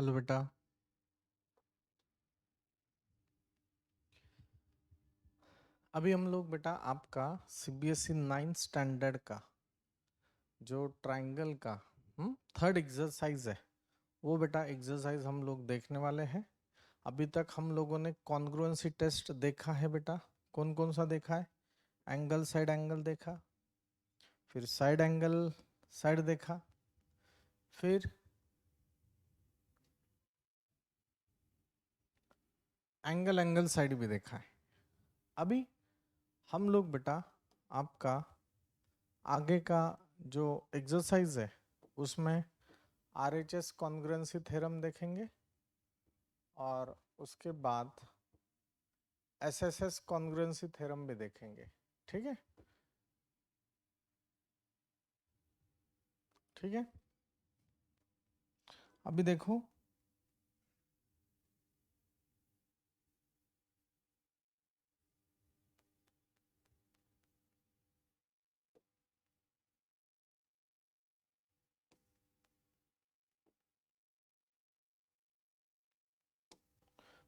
Hello बेटा। अभी हम लोग बेटा आपका सीबीएसई 9th स्टैंडर्ड का जो ट्रायंगल का थर्ड एक्सरसाइज है वो बेटा एक्सरसाइज हम लोग देखने वाले हैं। अभी तक हम लोगों ने कॉन्ग्रुएंसी टेस्ट देखा है बेटा। कौन कौन सा देखा है? एंगल साइड एंगल देखा, फिर साइड एंगल साइड देखा, फिर एंगल एंगल साइड भी देखा है। अभी हम लोग बेटा आपका आगे का जो एक्सरसाइज है उसमें आरएचएस कॉन्ग्रुएंसी थ्योरम देखेंगे और उसके बाद एसएसएस कॉन्ग्रुएंसी थ्योरम भी देखेंगे। ठीक है, ठीक है। अभी देखो,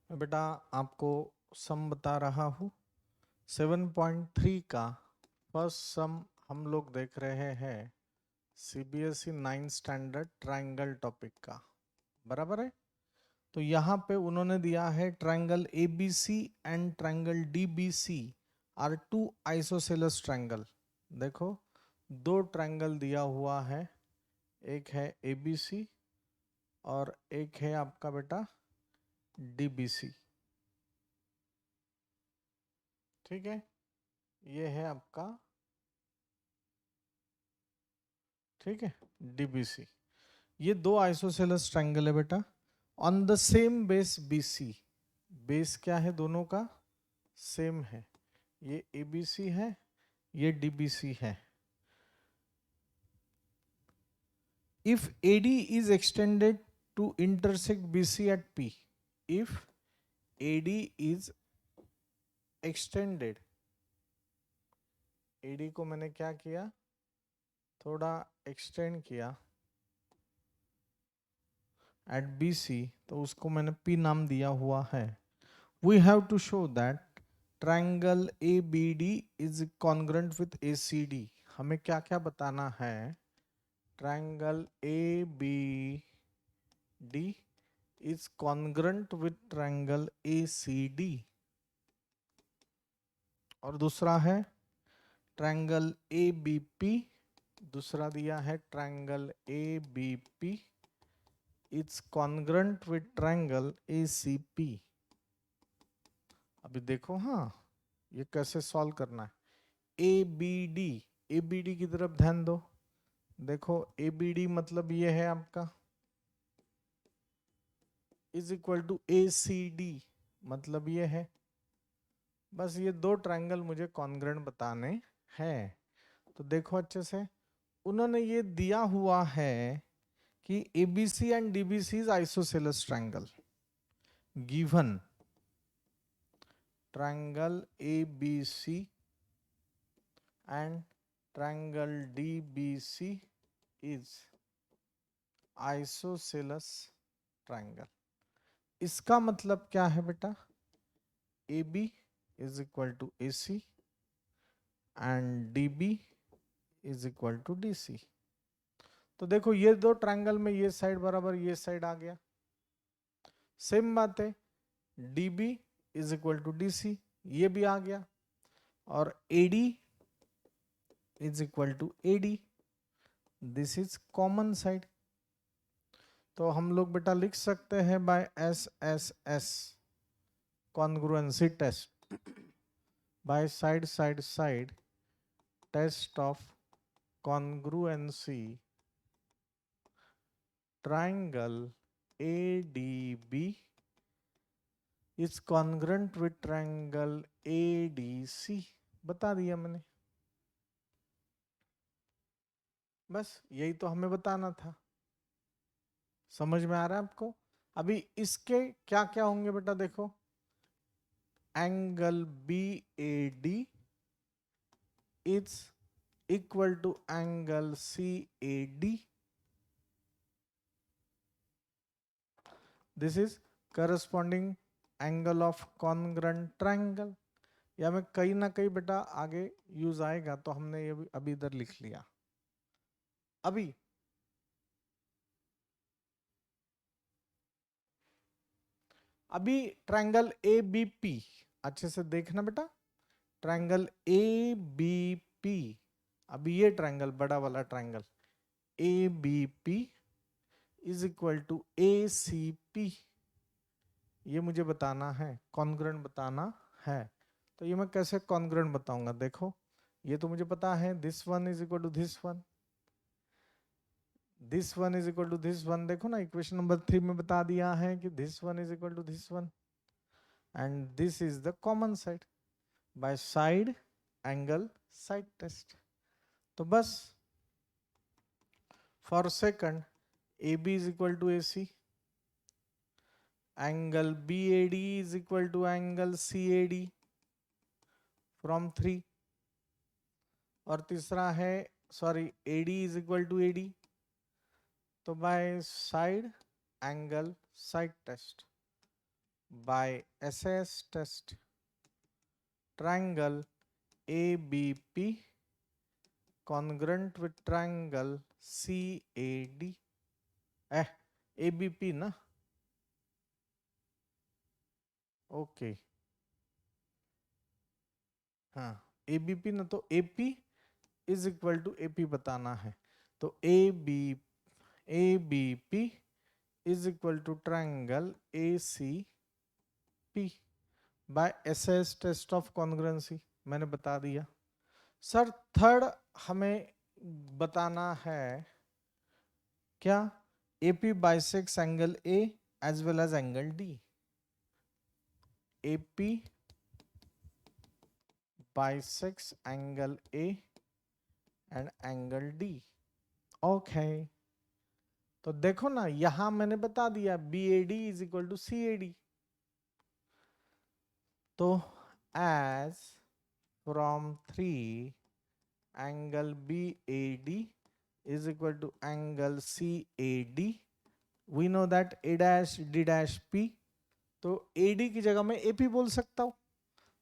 मैं बेटा आपको सम बता रहा हूँ। 7.3 का फर्स्ट सम हम लोग देख रहे हैं सीबीएसई 9 स्टैंडर्ड ट्रायंगल टॉपिक का, बराबर है। तो यहाँ पे उन्होंने दिया है triangle ABC and triangle DBC are two isosceles triangle. देखो, दो ट्रायंगल दिया हुआ है, एक है एबीसी और एक है आपका बेटा डीबीसी। ठीक है, ये है आपका, ठीक है, डीबीसी। ये दो आइसोसेलेस ट्रायंगल है बेटा on the same base BC. Base क्या है दोनों का? सेम है। ये एबीसी है, ये डीबीसी है। If AD is extended to intersect BC at P, if AD is extended, AD को मैंने क्या किया, थोड़ा एक्सटेंड किया at BC, तो उसको मैंने P नाम दिया हुआ है। We have to show that triangle ABD is congruent with ACD। हमें क्या क्या बताना है? Triangle ABD is congruent with triangle ACD। और दूसरा है ट्रायंगल ABP, दूसरा दिया है triangle ABP it's congruent with triangle ACP। अभी देखो, हाँ, ये कैसे सॉल्व करना है। ABD, ABD की तरफ ध्यान दो। देखो, ABD मतलब ये है आपका इज इक्वल टू ACD, मतलब ये है। बस ये दो ट्रायंगल मुझे कॉन्ग्रुएंट बताने हैं। तो देखो अच्छे से, उन्होंने ये दिया हुआ है कि ABC and DBC is isosceles triangle. Given triangle ABC and triangle DBC is isosceles triangle. इसका मतलब क्या है बेटा? AB is equal to AC and DB is equal to DC। तो देखो, ये दो ट्रायंगल में ये साइड बराबर ये साइड आ गया। सेम बात है, DB is equal to DC, ये भी आ गया। और AD is equal to AD, this is common side. तो हम लोग बेटा लिख सकते हैं by SSS congruency test, by side side side test of congruency triangle ADB is congruent with triangle ADC। बता दिया मैंने, बस यही तो हमें बताना था। समझ में आ रहा है आपको? अभी इसके क्या क्या होंगे बेटा, देखो, angle BAD is equal to angle CAD। This is corresponding angle of congruent triangle. या में कहीं ना कहीं बेटा आगे यूज आएगा, तो हमने ये अभी इधर लिख लिया। अभी अभी ट्रायंगल ए बी पी अच्छे से देखना बेटा, ट्रायंगल ए बी पी, अभी ये ट्रायंगल बड़ा वाला triangle A B P is equal to A C P, ये मुझे बताना है, कॉन्ग्रुएंट बताना है। तो ये मैं कैसे कॉन्ग्रुएंट बताऊंगा, देखो ये तो मुझे पता है, this one is equal to this one, this one is equal to this one. देखो ना इक्वेशन नंबर 3 में बता दिया है कि this one is equal to this one and this is the common side by side angle side test. तो बस for second A B is equal to A C, angle B A D is equal to angle C A D from 3, और तीसरा है sorry A D is equal to A D, तो by side angle side test by S S test triangle ABP congruent with triangle CAD, ABP ना, okay हाँ ABP ना, तो AP is equal to AP बताना है। तो ABP is equal to triangle ACP by SS test of congruency, मैंने बता दिया। सर थर्ड हमें बताना है क्या, AP bisects angle A as well as angle D, AP bisects angle A and angle D। Okay तो देखो ना यहां मैंने बता दिया BAD is equal to CAD, तो as from 3 angle BAD is equal to angle CAD, we know that A dash D dash P, तो AD की जगह मैं AP बोल सकता हूं,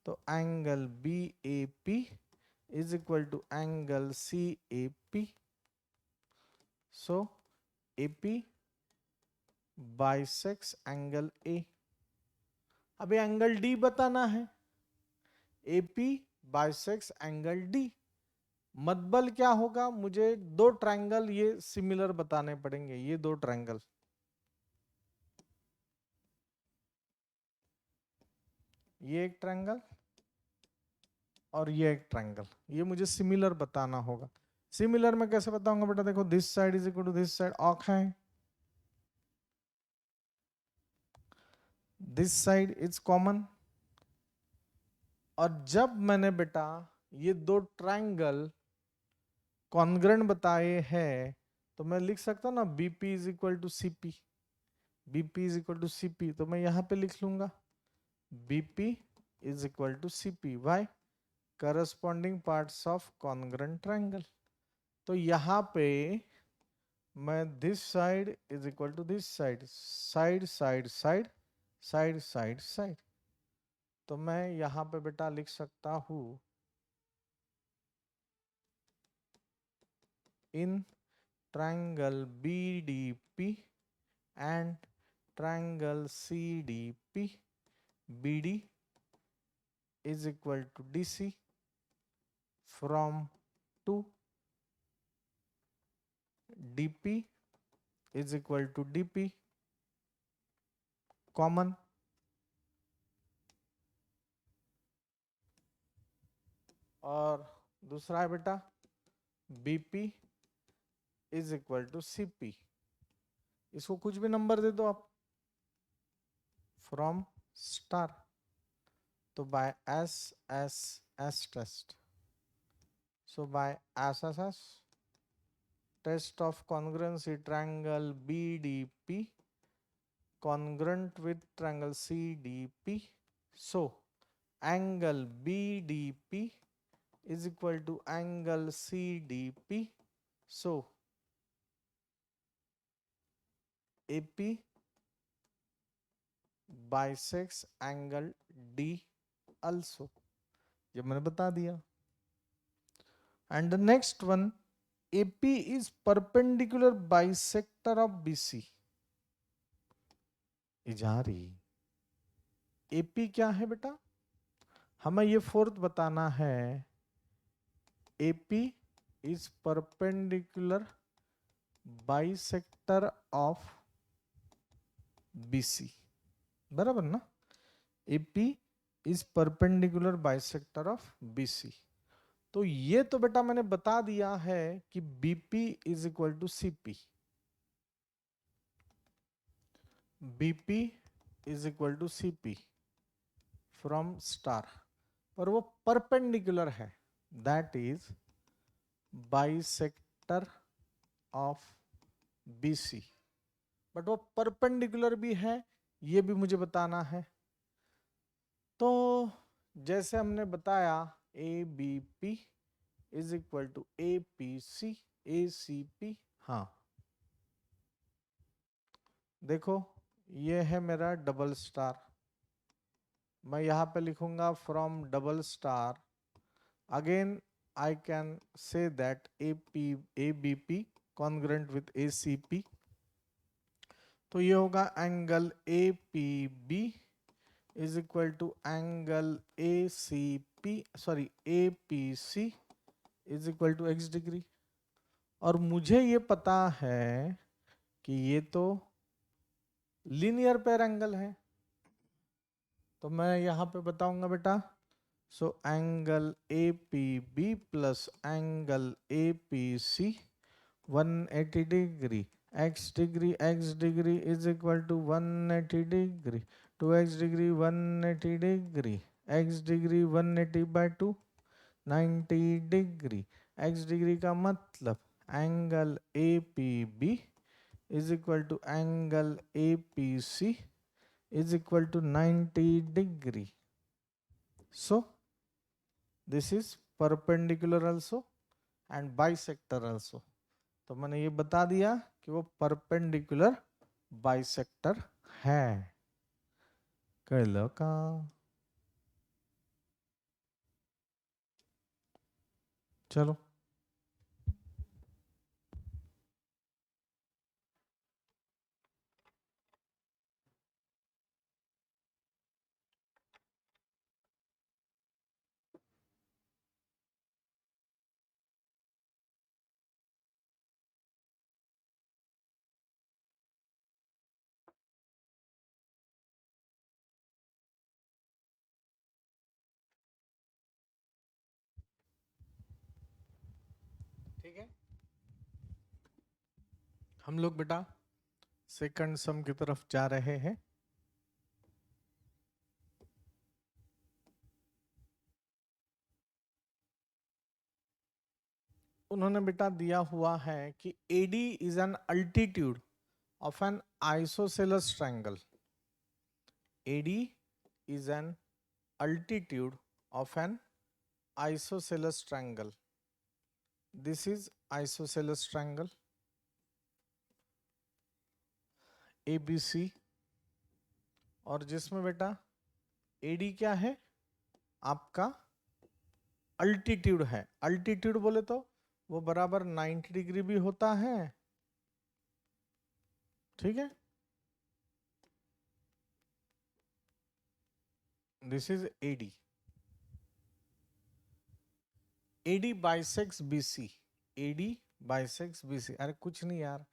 तो angle BAP is equal to angle CAP, so AP bisects angle A। अभी angle D बताना है, AP bisects एंगल D, मतबल क्या होगा, मुझे दो ट्रायंगल ये सिमिलर बताने पड़ेंगे, ये दो ट्रायंगल, ये एक ट्रायंगल और ये एक ट्रायंगल, ये मुझे सिमिलर बताना होगा। सिमिलर में कैसे बताऊंगा बेटा, देखो this side is equal to this side, okay है, दिस साइड इज कॉमन, और जब मैंने बेटा ये दो ट्रायंगल कॉन्ग्रुएंट बताए हैं, तो मैं लिख सकता हूं ना BP is equal to CP, BP is equal to CP, तो मैं यहां पे लिख लूंगा BP is equal to CP by corresponding parts of congruent triangle. तो यहां पे मैं this side is equal to this side, side side side side side side, तो मैं यहां पे बेटा लिख सकता हूं in triangle BDP and triangle CDP, BD is equal to DC from 2, DP is equal to DP common, और दूसरा है बेटा BP is equal to CP, इसको कुछ भी नंबर दे दो आप फ्रॉम स्टार, तो बाय SSS टेस्ट, so by SSS test of congruency triangle BDP congruent with triangle CDP, so angle BDP is equal to angle CDP, so AP bisects angle D also. ये मैंने बता दिया. And the next one, AP is perpendicular bisector of BC. ये जा रही. AP क्या है बेटा? हमें ये फोर्थ बताना है. AP is perpendicular bisector of BC. बराबर ना? AP is perpendicular bisector of BC. तो ये तो बेटा मैंने बता दिया है कि BP is equal to CP. BP is equal to CP from star. पर वो परपेंडिकुलर है. That is bisector of BC. But वो परपेंडिकुलर भी है, ये भी मुझे बताना है. तो जैसे हमने बताया ABP is equal to APC ACP. हाँ देखो ये है मेरा डबल स्टार. मैं यहाँ पे लिखूंगा from double star. Again I can say that ABP congruent with ACP. तो ये होगा angle APB is equal to angle ACP sorry APC is equal to x degree. और मुझे ये पता है कि ये तो लीनियर पेयर एंगल है. तो मैं यहाँ पे बताऊंगा बेटा. So angle APB plus angle APC 180 degree. X degree is equal to 180 degree. 2x degree 180 degree. X degree 180 by 2 90 degree. X degree का मतलब angle APB is equal to angle APC is equal to 90 degree. So this is perpendicular also and bisector also. तो मैंने ये बता दिया कि वो perpendicular bisector है. कळलं का? चलो ठीक है. हम लोग बेटा सेकंड सम की तरफ जा रहे हैं. उन्होंने बेटा दिया हुआ है कि AD is an altitude of N isosceles triangle. AD is an altitude of an isosceles triangle. This is isosceles triangle ABC. और जिसमें बेटा AD क्या है? आपका अल्टीट्यूड है. अल्टीट्यूड बोले तो वो बराबर 90 डिग्री भी होता है. ठीक है. This is AD. AD bisects BC. AD bisects BC. अरे कुछ नहीं यार,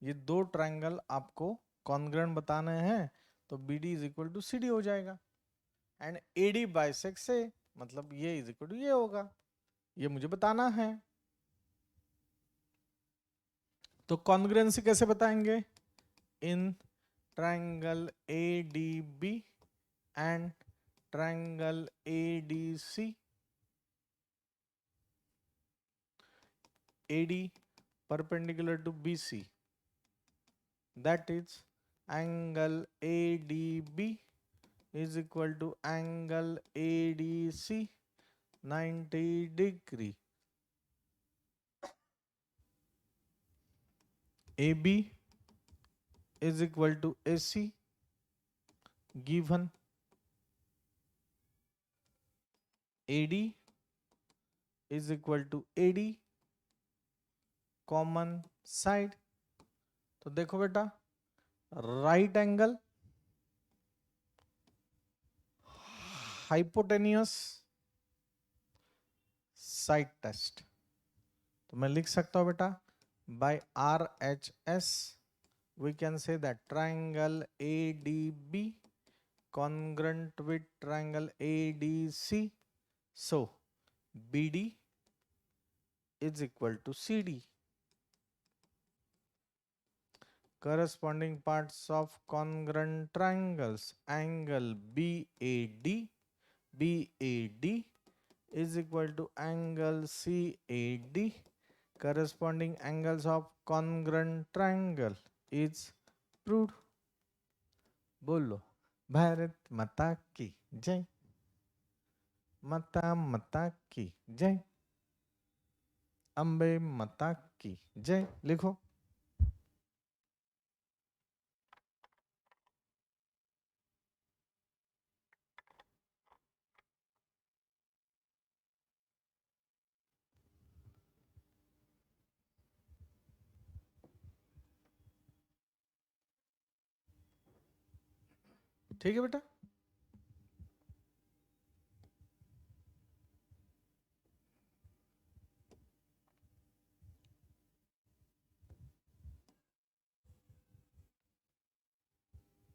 ये दो ट्रायंगल आपको कॉन्ग्रुएंट बताने हैं तो BD is equal to CD हो जाएगा. एंड AD बाइसेक्स से मतलब ये इज इक्वल टू ये होगा. ये मुझे बताना है. तो कॉन्ग्रुएंसी कैसे बताएंगे? In triangle ADB and triangle ADC. AD perpendicular to BC, that is angle ADB is equal to angle ADC 90 degree. AB is equal to AC, given AD is equal to AD common side. तो देखो बेटा, right angle hypotenuse side test, तो मैं लिख सकता हूं बेटा by RHS we can say that triangle ADB congruent with triangle ADC, so BD is equal to CD. Corresponding parts of congruent triangles, angle BAD is equal to angle CAD. Corresponding angles of congruent triangle is proved. बोलो भारत माता की जय, माता माता की जय, अम्बे माता की जय। लिखो ठीक है बेटा।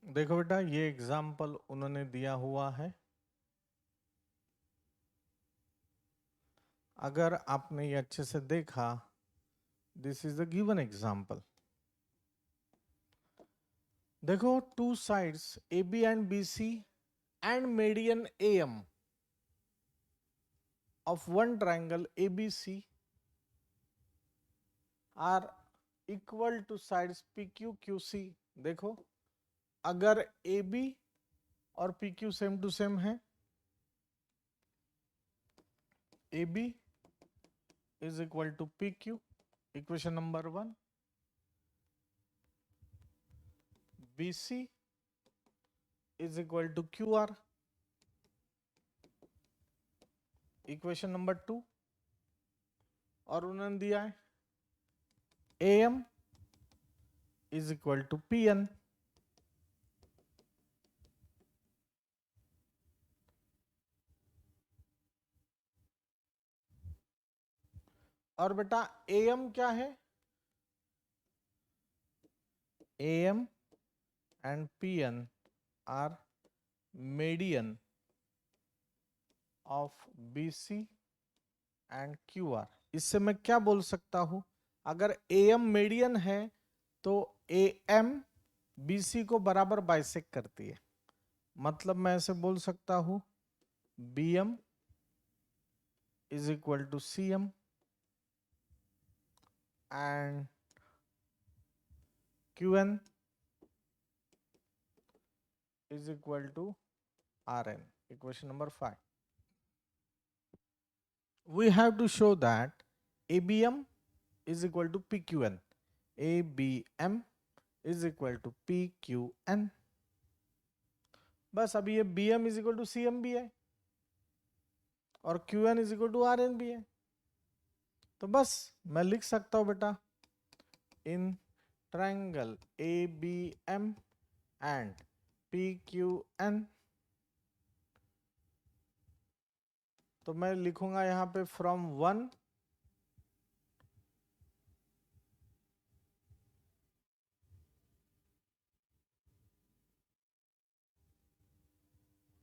देखो बेटा, ये एग्जाम्पल उन्होंने दिया हुआ है, अगर आपने ये अच्छे से देखा, this is the given example. देखो, two sides AB and BC and median AM of one triangle ABC are equal to sides PQ QC। देखो, अगर AB और PQ सेम टू सेम है, AB is equal to PQ, equation number 1, BC is equal to QR, equation number 2, और उन्होंने दिया है AM is equal to PN। और बेटा AM क्या है? AM and PN are median of BC and QR। इससे मैं क्या बोल सकता हूं, अगर AM मीडियन है तो AM BC को बराबर बाइसेक करती है, मतलब मैं ऐसे बोल सकता हूं BM is equal to CM and QN is equal to RN, equation number 5। We have to show that ABM is equal to PQN, ABM is equal to PQN। बस अभी ये BM is equal to CM भी है और QN is equal to RN भी है, तो बस मैं लिख सकता हूं बेटा in triangle ABM and PQN, तो मैं लिखूंगा यहां पे फ्रॉम 1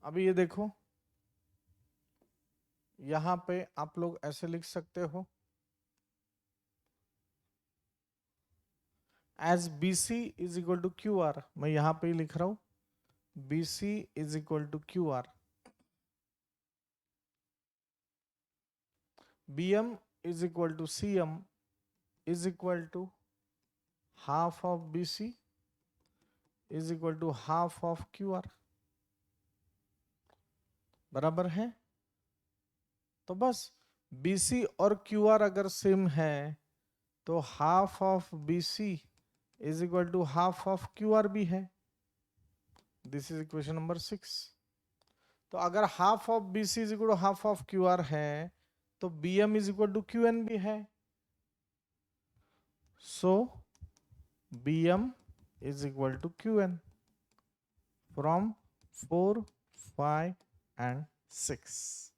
अभी ये देखो, यहां पे आप लोग ऐसे लिख सकते हो as BC is equal to QR, मैं यहां पे ही लिख रहा हूं BC is equal to QR, BM is equal to CM is equal to half of BC is equal to half of QR, बराबर है। तो बस BC और QR अगर सेम है तो half of BC is equal to half of QR भी है। This is equation number 6। तो अगर half of B C is equal to half of Q R है तो B M is equal to Q N भी है। So B M is equal to Q N from 4, 5 and 6।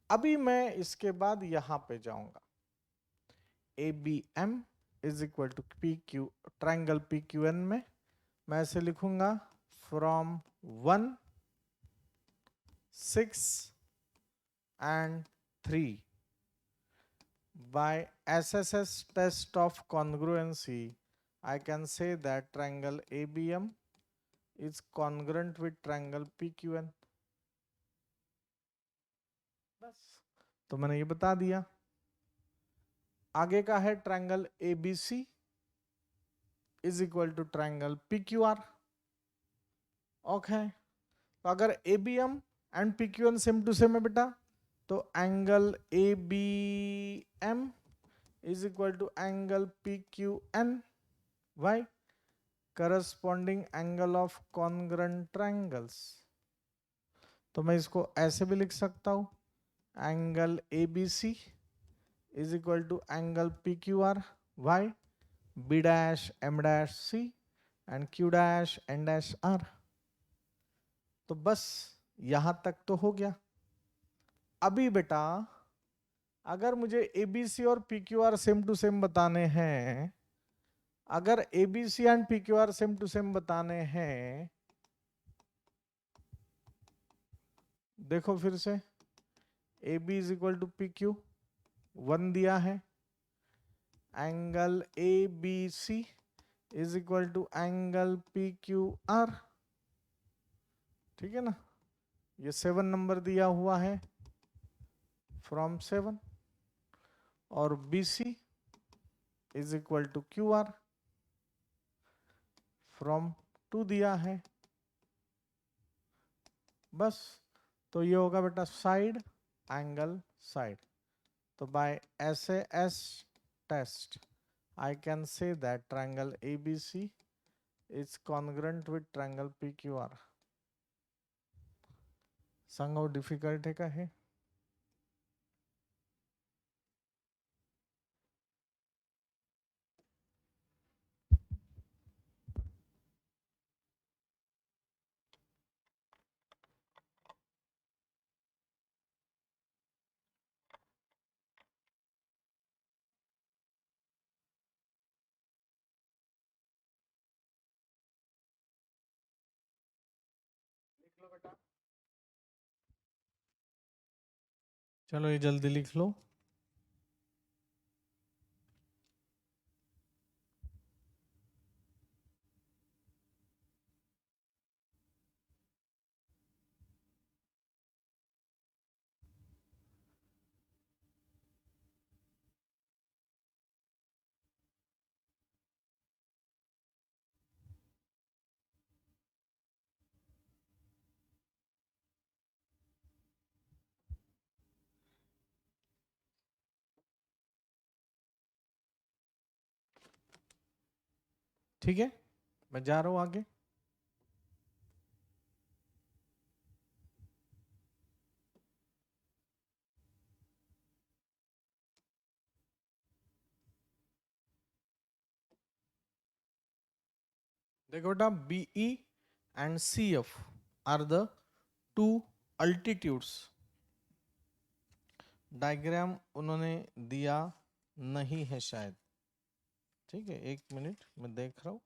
अभी मैं इसके बाद यहां पे जाऊंगा। A B M is equal to P Q, triangle P Q N में मैं ऐसे लिखूंगा from 1, 6 and 3 by SSS test of congruency I can say that triangle ABM is congruent with triangle PQN। बस तो मैंने ये बता दिया। आगे का है triangle ABC is equal to triangle PQR। Okay, तो अगर ABM and PQN same to same है बेटा तो angle ABM is equal to angle PQN by corresponding angle of congruent triangles। तो मैं इसको ऐसे भी लिख सकता हूं, angle ABC is equal to angle PQR by B dash M dash C and Q dash N dash R। तो बस यहां तक तो हो गया। अभी बेटा अगर मुझे ABC और PQR सेम टू सेम बताने हैं, अगर ABC and PQR same to same बताने हैं, देखो फिर से AB is equal to PQ 1 दिया है, angle ABC is equal to angle PQR, ठीक है ना। ये 7 नंबर दिया हुआ है फ्रॉम 7 और BC is equal to QR from 2 दिया है। बस तो ये होगा बेटा साइड एंगल साइड। तो by SAS test I can say that triangle ABC is congruent with triangle PQR। somehow difficult है का है। लिख लो बेटा, चलो ये जल्दी लिख लो। ठीक है, मैं जा रहा हूं आगे। देखो बेटा BE and CF are the two altitudes. Diagram उन्होंने दिया नहीं है शायद, ठीक है, 1 मिनट मैं देख रहा हूं।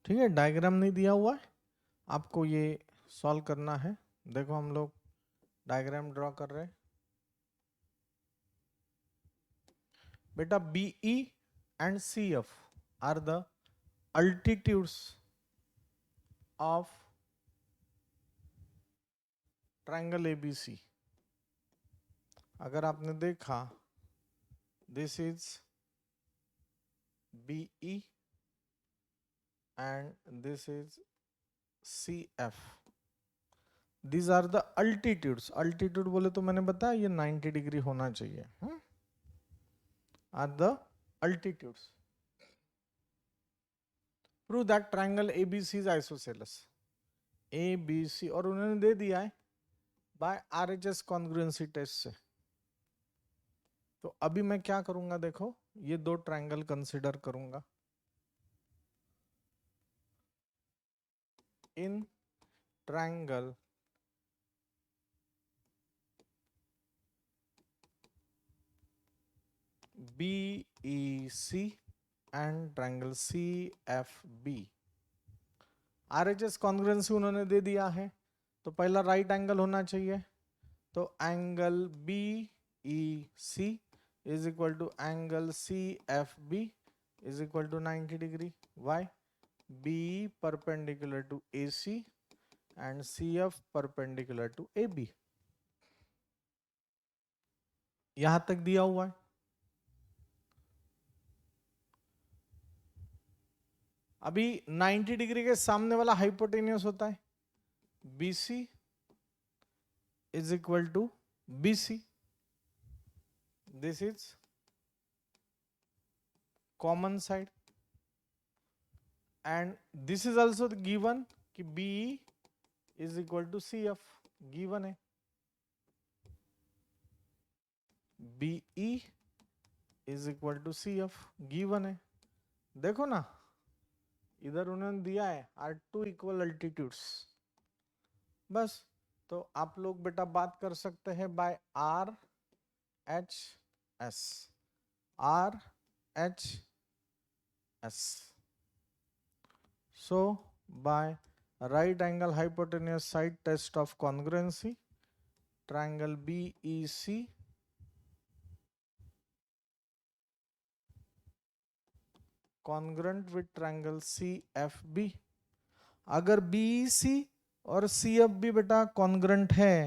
ठीक है, डायग्राम नहीं दिया हुआ है, आपको ये सॉल्व करना है। देखो हम लोग डायग्राम ड्रॉ कर रहे हैं बेटा। BE and CF are the altitudes of triangle ABC। अगर आपने देखा this is BE and this is CF, these are the altitudes, altitude बोले तो मैंने बताया ये 90 डिग्री होना चाहिए, are the altitudes. Prove that triangle ABC is isosceles, ABC, और उन्होंने दे दिया है बाय आरएचएस कॉन्ग्रुएंसी टेस्ट से। तो अभी मैं क्या करूंगा, देखो ये दो ट्रायंगल कंसिडर करूंगा। In triangle BEC and triangle CFB, RHS congruency उन्होंने दे दिया है, तो पहला राइट एंगल होना चाहिए। तो angle BEC is equal to angle CFB is equal to 90 degree. Why? BE perpendicular to AC and CF perpendicular to AB। यहां तक दिया हुआ है। अभी 90 डिग्री के सामने वाला हाइपोटेन्यूस होता है BC is equal to BC. This is common side and this is also given कि BE is equal to CF, given है। BE is equal to CF, given है। देखो ना, इधर उन्होंने दिया है आर टू इक्वल अल्टीट्यूड्स, बस। तो आप लोग बेटा बात कर सकते हैं by R H S, R H S. So by right angle hypotenuse side test of congruency, triangle BEC congruent with triangle CFB। अगर BEC और CFB बेटा congruent है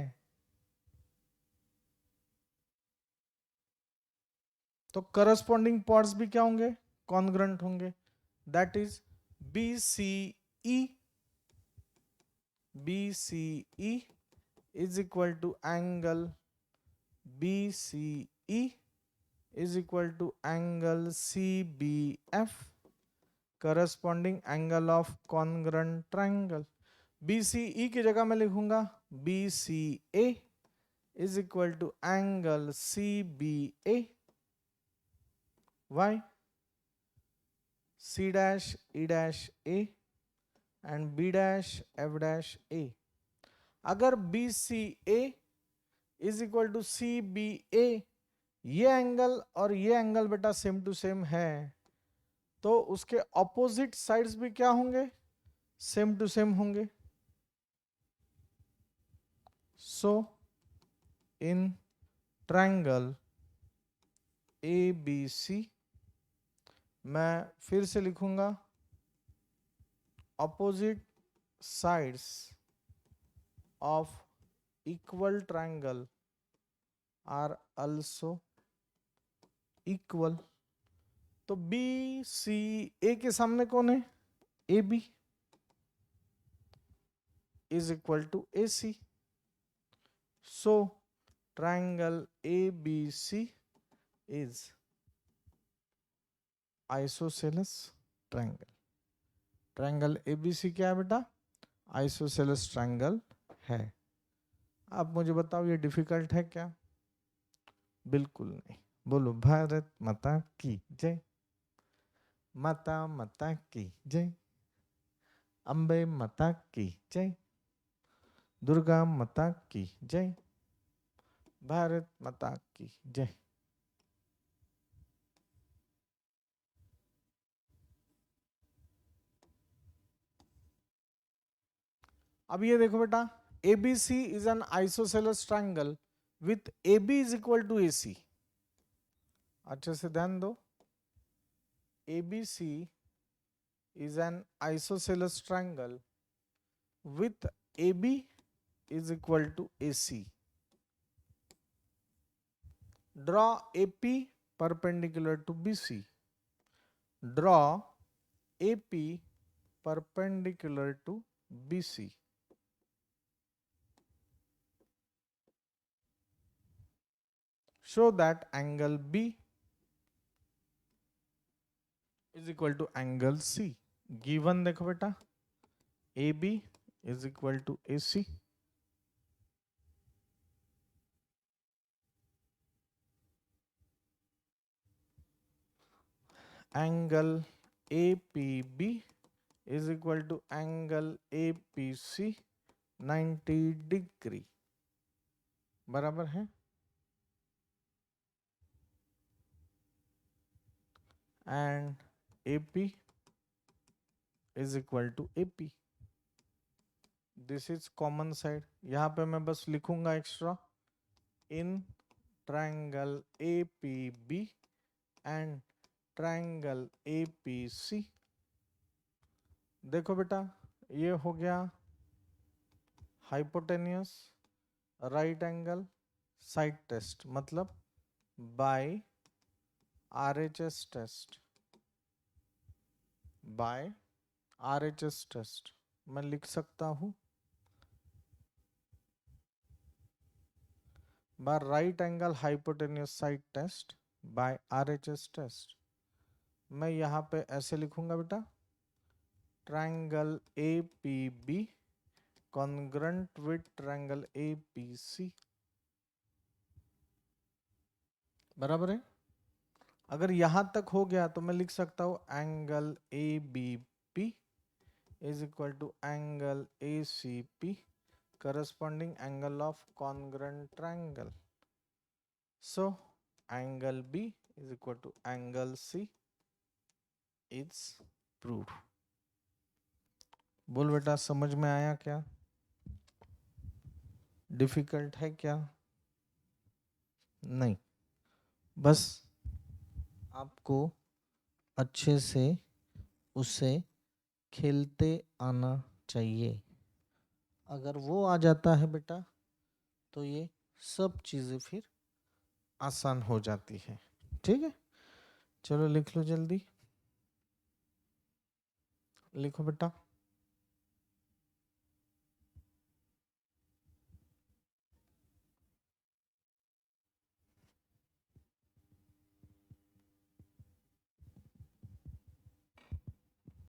तो corresponding parts भी क्या होंगे, congruent होंगे। That is BCE is equal to angle BCE is equal to angle CBF, corresponding angle of congruent triangle। BCE की जगह मैं लिखूंगा BCA is equal to angle CBA। Why? C dash E dash A and B dash F dash A। अगर BCA is equal to CBA, ये angle और ये angle बेटा same to same है, तो उसके ऑपोजिट साइड्स भी क्या होंगे, सेम टू सेम होंगे। सो इन ट्रायंगल ABC मैं फिर से लिखूंगा opposite sides of equal triangle are also equal. तो BCA के सामने कौन है, AB is equal to AC। So triangle ABC is isosceles triangle। Triangle ABC क्या है बेटा, आइसोसेलेस ट्रायंगल है। आप मुझे बताओ ये डिफिकल्ट है क्या, बिल्कुल नहीं। बोलो भारत माता की जय, माता माता की जय, अंबे माता की जय, दुर्गा माता की जय, भारत माता की जय। अब ये देखो बेटा, ABC is an isosceles triangle with AB is equal to AC। अच्छे से ध्यान दो, ABC is an isosceles triangle with AB is equal to AC। Draw AP perpendicular to BC। Draw AP perpendicular to BC। show that angle B is equal to angle C. Given देखो बेटा, AB is equal to AC. Angle APB is equal to angle APC 90 degree, बराबर है. And AP is equal to AP. This is common side. यहाँ पे मैं बस लिखूंगा extra, in triangle APB and triangle APC. देखो बेटा, ये हो गया hypotenuse right angle side test, मतलब by RHS test. By RHS test मैं लिख सकता हूं by right angle hypotenuse side test by RHS test. मैं यहाँ पे ऐसे लिखूंगा बेटा, triangle APB congruent with triangle APC, बराबर है. अगर यहां तक हो गया तो मैं लिख सकता हूं angle ABP is equal to angle ACP corresponding angle of congruent triangle. So angle B is equal to angle C. It's proved. बोल बेटा, समझ में आया क्या? डिफिकल्ट है क्या? नहीं, बस आपको अच्छे से उसे खेलते आना चाहिए. अगर वो आ जाता है बेटा तो ये सब चीजें फिर आसान हो जाती है. ठीक है, चलो लिख लो जल्दी, लिखो बेटा.